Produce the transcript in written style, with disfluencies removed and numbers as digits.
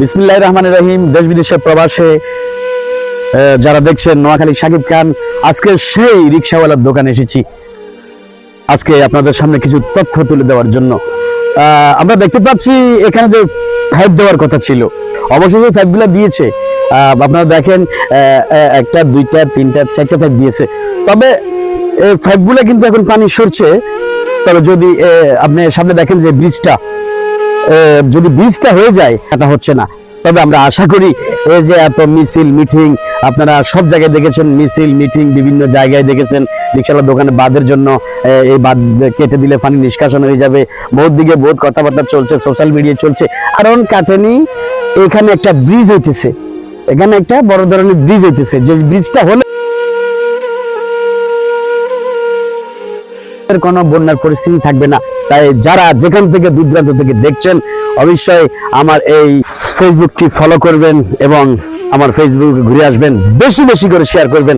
বিসমিল্লাহির রহমানির রহিম। দেশ বিদেশে প্রবাসে যারা দেখছেন, নোয়াখালী সাকিব খান। আজকে সেই রিকশাওয়ালার দোকানে এসেছি, আজকে আপনাদের সামনে কিছু তথ্য তুলে দেওয়ার জন্য। আমরা দেখতে পাচ্ছি এখানে যে ফাইভ দেওয়ার কথা ছিল, অবশেষে ফাইভগুলো দিয়েছে। আপনারা দেখেন, একটা, দুইটা, তিনটা, চারটা ফাইভ দিয়েছে। তবে ফাইভগুলো কিন্তু এখন পানি সরছে। তবে যদি আপনি সামনে দেখেন যে ব্রিজটা, যদি ব্রিজটা হয়ে যায়, এটা হচ্ছে না। তবে আমরা আশা করি এই যে এত মিছিল মিটিং, আপনারা সব জায়গায় দেখেছেন, মিছিল মিটিং বিভিন্ন জায়গায় দেখেছেন। রিকশাওয়ালার দোকানে বাঁধের জন্য এই বাঁধ কেটে দিলে পানি নিষ্কাশন হয়ে যাবে। বহুত দিকে বহুত কথাবার্তা চলছে, সোশ্যাল মিডিয়ায় চলছে। কারণ কাটেনি, এখানে একটা ব্রিজ হইতেছে, এখানে একটা বড় ধরনের ব্রিজ হইতেছে। যে ব্রিজটা হলে কোনো বন্যার পরিস্থিতি থাকবে না। তাই যারা যেখান থেকে দূর দূরান্ত থেকে দেখছেন, অবশ্যই আমার এই ফেসবুকটি ফলো করবেন এবং আমার ফেসবুকে ঘুরে আসবেন, বেশি বেশি করে শেয়ার করবেন।